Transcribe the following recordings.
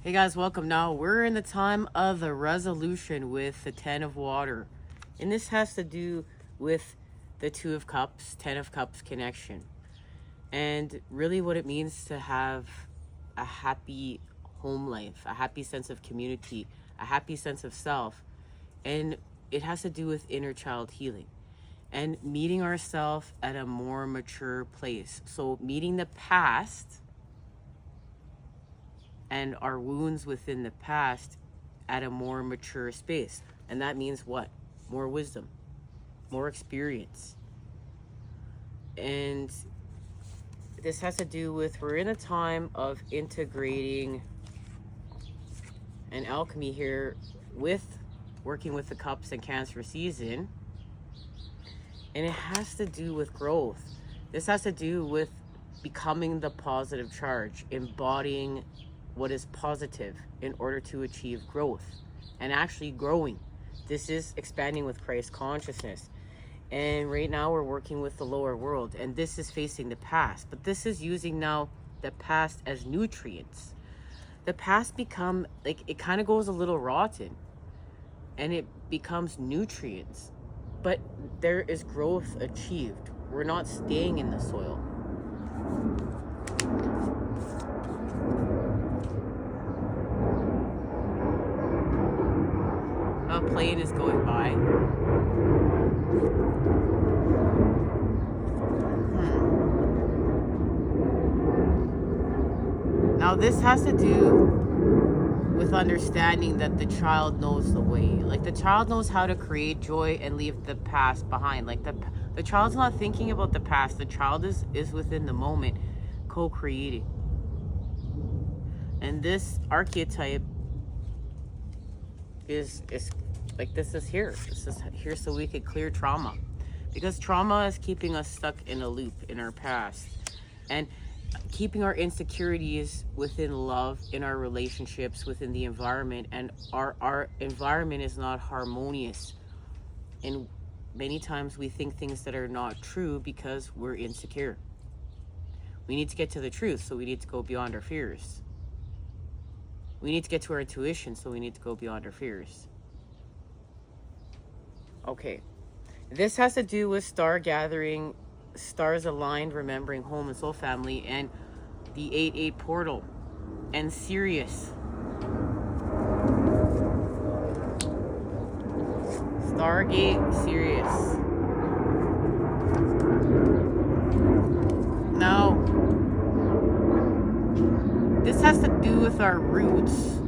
Hey guys, welcome. Now we're in the time of the resolution with the 10 of water. And this has to do with the 2 of cups, 10 of cups connection. And really what it means to have a happy home life, a happy sense of community, a happy sense of self. And it has to do with inner child healing and meeting ourselves at a more mature place. So meeting the past and our wounds within the past at a more mature space. And that means what? More wisdom, more experience. And this has to do with, we're in a time of integrating an alchemy here with working with the cups and Cancer season. And it has to do with growth. This has to do with becoming the positive charge, embodying what is positive in order to achieve growth and actually growing. This is expanding with Christ consciousness. And right now we're working with the lower world, and this is facing the past, but this is using now the past as nutrients. The past become like, it kind of goes a little rotten and it becomes nutrients, but there is growth achieved. We're not staying in the soil. A plane is going by. Now this has to do with understanding that the child knows the way. Like the child knows how to create joy and leave the past behind. Like the child's not thinking about the past. The child is within the moment, co-creating. And this archetype is like, this is here so we could clear trauma, because trauma is keeping us stuck in a loop in our past and keeping our insecurities within love, in our relationships, within the environment. And our environment is not harmonious, and many times we think things that are not true because we're insecure. We need to get to the truth, so we need to go beyond our fears. We need to get to our intuition, so we need to go beyond our fears. Okay, this has to do with star gathering, stars aligned, remembering home and soul family, and the 8-8 portal, and Sirius. Stargate, Sirius. Now, this has to do with our roots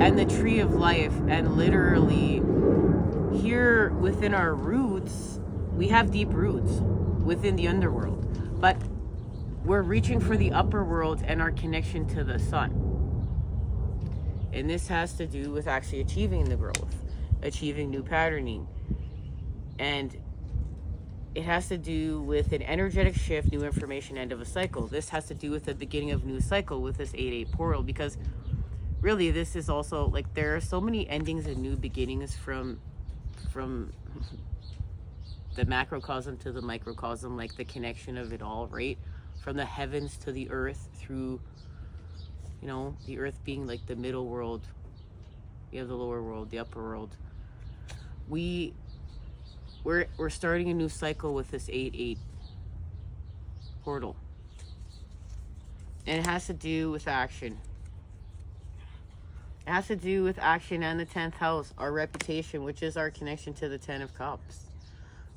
and the tree of life, and literally here within our roots, we have deep roots within the underworld, but we're reaching for the upper world and our connection to the sun. And this has to do with actually achieving the growth, achieving new patterning. And it has to do with an energetic shift, new information, end of a cycle. This has to do with the beginning of a new cycle with this 8-8 portal, because really this is also like, there are so many endings and new beginnings from the macrocosm to the microcosm, like the connection of it all, right? From the heavens to the earth, through, you know, the earth being like the middle world. You have the lower world, the upper world. We're starting a new cycle with this 8-8 portal. And it has to do with action. It has to do with action and the 10th house, our reputation, which is our connection to the 10 of cups.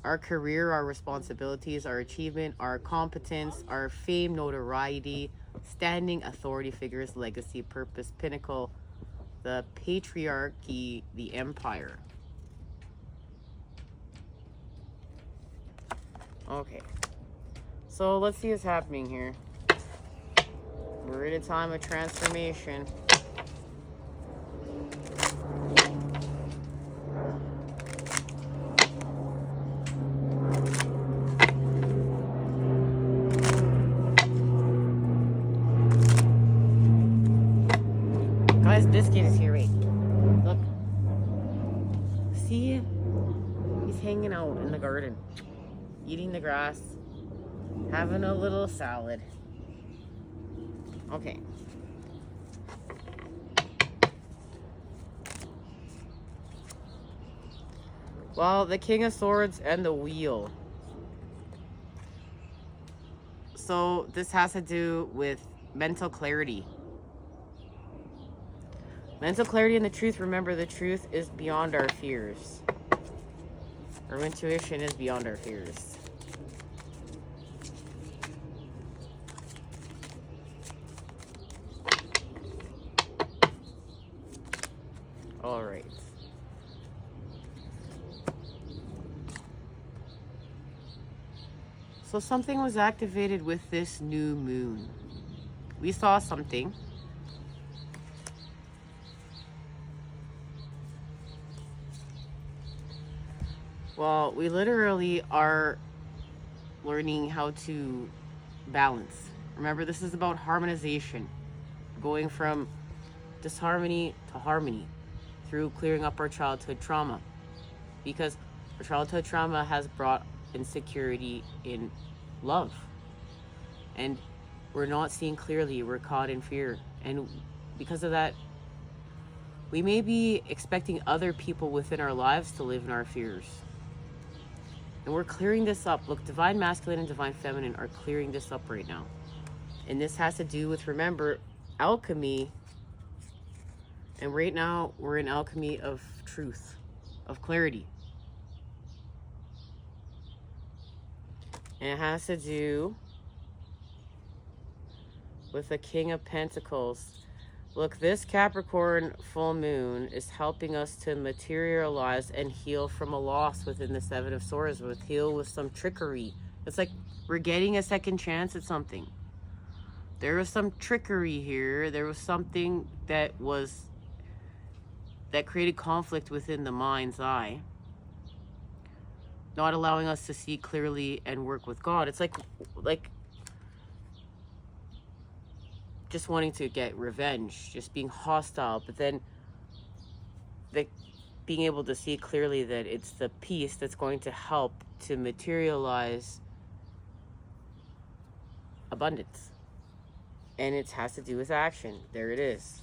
Our career, our responsibilities, our achievement, our competence, our fame, notoriety, standing, authority figures, legacy, purpose, pinnacle, the patriarchy, the empire. Okay, so let's see what's happening here. We're at a time of transformation. Guys, Biscuit is here, right? Look. See? He's hanging out in the garden, eating the grass, having a little salad. Okay. Well, the King of Swords and the Wheel. So this has to do with mental clarity. Mental clarity and the truth. Remember, the truth is beyond our fears. Our intuition is beyond our fears. All right. So something was activated with this new moon. We saw something. Well, we literally are learning how to balance. Remember, this is about harmonization. Going from disharmony to harmony through clearing up our childhood trauma. Because our childhood trauma has brought insecurity in love. And we're not seeing clearly. We're caught in fear. And because of that, we may be expecting other people within our lives to live in our fears. And we're clearing this up. Look, divine masculine and divine feminine are clearing this up right now. And this has to do with, remember, alchemy. And right now, we're in alchemy of truth, of clarity. And it has to do with the King of Pentacles. Look, this Capricorn full moon is helping us to materialize and heal from a loss within the Seven of Swords, heal with some trickery. It's like we're getting a second chance at something. There was some trickery here. There was something that created conflict within the mind's eye, not allowing us to see clearly and work with God. It's like just wanting to get revenge, just being hostile, but then being able to see clearly that it's the peace that's going to help to materialize abundance. And it has to do with action. There it is.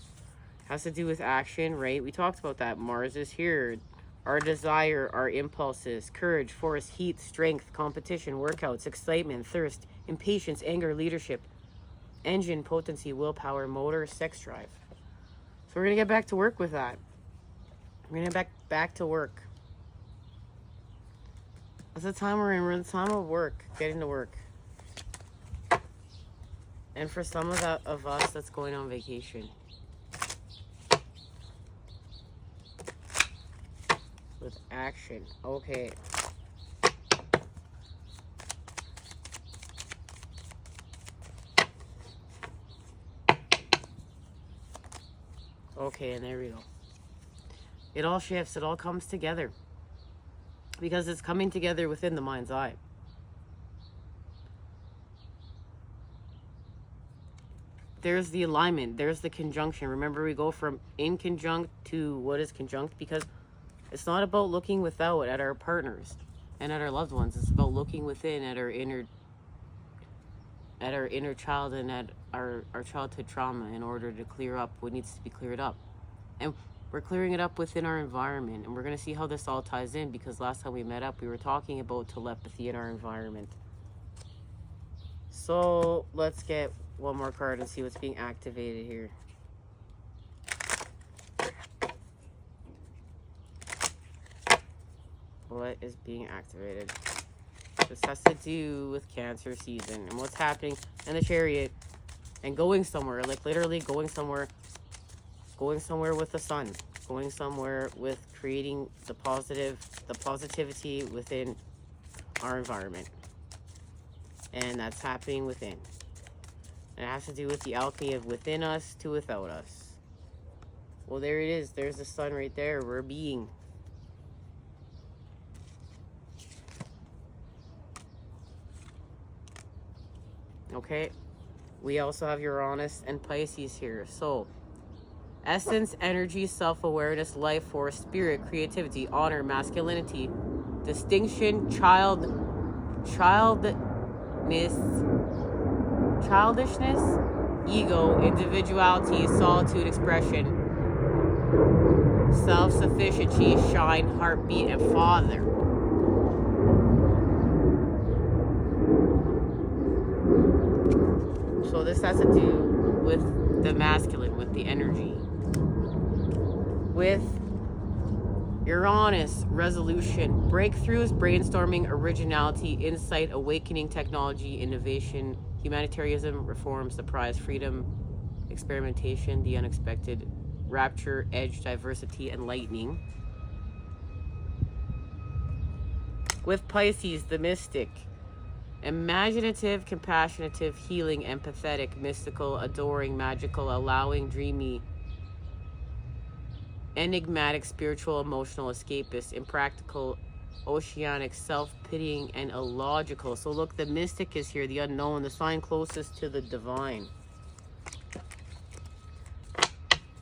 Has to do with action, right? We talked about that. Mars is here. Our desire, our impulses, courage, force, heat, strength, competition, workouts, excitement, thirst, impatience, anger, leadership, engine, potency, willpower, motor, sex drive. So we're going to get back to work with that. We're going to get back to work. That's the time we're in. We're in the time of work, getting to work. And for some of us, that's going on vacation. With action. Okay. Okay, and there we go. It all shifts. It all comes together. Because it's coming together within the mind's eye. There's the alignment. There's the conjunction. Remember, we go from inconjunct to what is conjunct, because it's not about looking without at our partners and at our loved ones. It's about looking within at our inner child and at our childhood trauma in order to clear up what needs to be cleared up. And we're clearing it up within our environment. And we're going to see how this all ties in, because last time we met up, we were talking about telepathy in our environment. So let's get one more card and see what's being activated here. What is being activated? This has to do with Cancer season and what's happening in the Chariot and going somewhere, like literally going somewhere with the sun, going somewhere with creating the positivity within our environment. And that's happening within. And it has to do with the alchemy of within us to without us. Well, there it is. There's the sun right there. We're being. Okay, we also have Uranus and Pisces here. So, essence, energy, self-awareness, life force, spirit, creativity, honor, masculinity, distinction, childishness, ego, individuality, solitude, expression, self-sufficiency, shine, heartbeat, and father. So this has to do with the masculine, with the energy. With Uranus, resolution, breakthroughs, brainstorming, originality, insight, awakening, technology, innovation, humanitarianism, reform, surprise, freedom, experimentation, the unexpected, rapture, edge, diversity, enlightening. With Pisces, the mystic, imaginative, compassionative, healing, empathetic, mystical, adoring, magical, allowing, dreamy, enigmatic, spiritual, emotional, escapist, impractical, oceanic, self-pitying, and illogical. So look, the mystic is here, the unknown, the sign closest to the divine.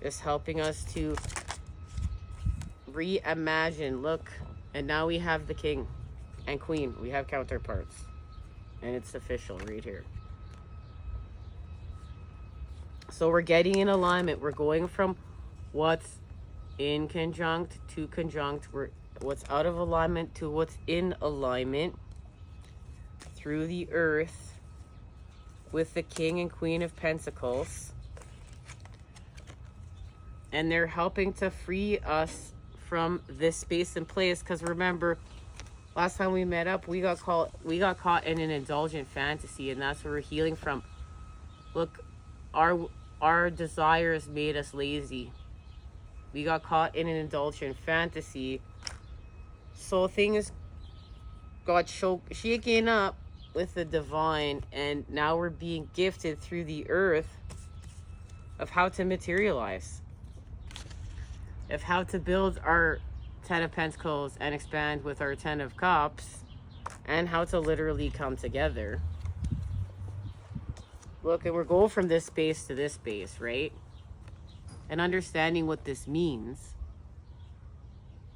It's helping us to reimagine. Look, and now we have the king and queen. We have counterparts. And it's official right here. So we're getting in alignment. We're going from what's in conjunct to conjunct. What's out of alignment to what's in alignment through the earth with the king and queen of pentacles. And they're helping to free us from this space and place. Because remember, last time we met up, we got caught in an indulgent fantasy, and that's where we're healing from. Look, our desires made us lazy. We got caught in an indulgent fantasy. So things got shaken up with the divine, and now we're being gifted through the earth of how to materialize, of how to build our 10 of Pentacles and expand with our 10 of Cups, and how to literally come together. Look, and we're going from this space to this space, right? And understanding what this means.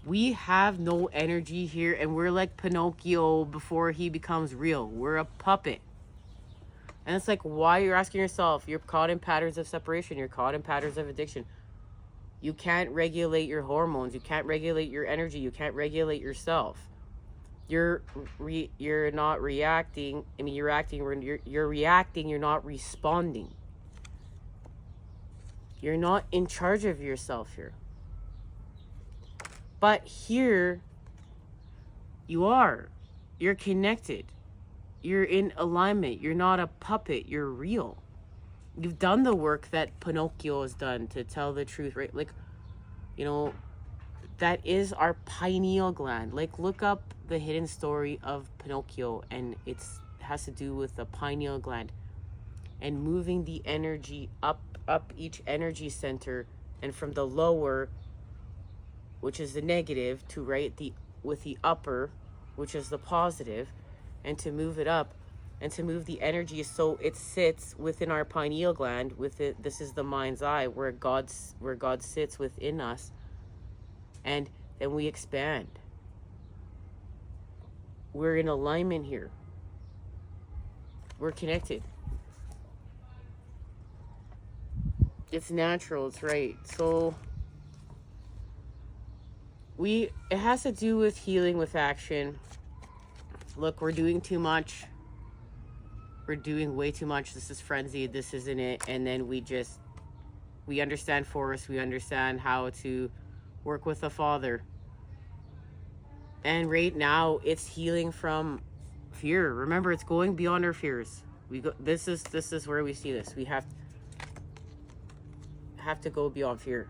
We have no energy here, and we're like Pinocchio before he becomes real. We're a puppet. And it's like, why? You're asking yourself, you're caught in patterns of separation. You're caught in patterns of addiction. You can't regulate your hormones. You can't regulate your energy. You can't regulate yourself. You're not reacting. I mean, you're acting. You're reacting. You're not responding. You're not in charge of yourself here. But here, you are. You're connected. You're in alignment. You're not a puppet. You're real. You've done the work that Pinocchio has done to tell the truth, right? Like, you know, that is our pineal gland. Like, look up the hidden story of Pinocchio, and it has to do with the pineal gland and moving the energy up each energy center, and from the lower, which is the negative, to with the upper, which is the positive, and to move it up and to move the energy so it sits within our pineal gland. This is the mind's eye, where God sits within us, and then we expand. We're in alignment here. We're connected. It's natural, it's right. So it has to do with healing with action. Look, we're doing too much. We're doing way too much. This is frenzied. This isn't it. And then we understand force. We understand how to work with the Father. And right now, it's healing from fear. Remember, it's going beyond our fears. This is where we see this. We have to go beyond fear.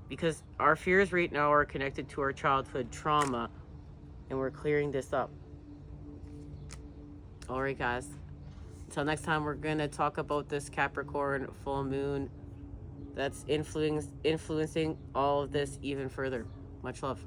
Because our fears right now are connected to our childhood trauma. And we're clearing this up. Alright, guys. Until next time, we're going to talk about this Capricorn full moon that's influencing all of this even further. Much love.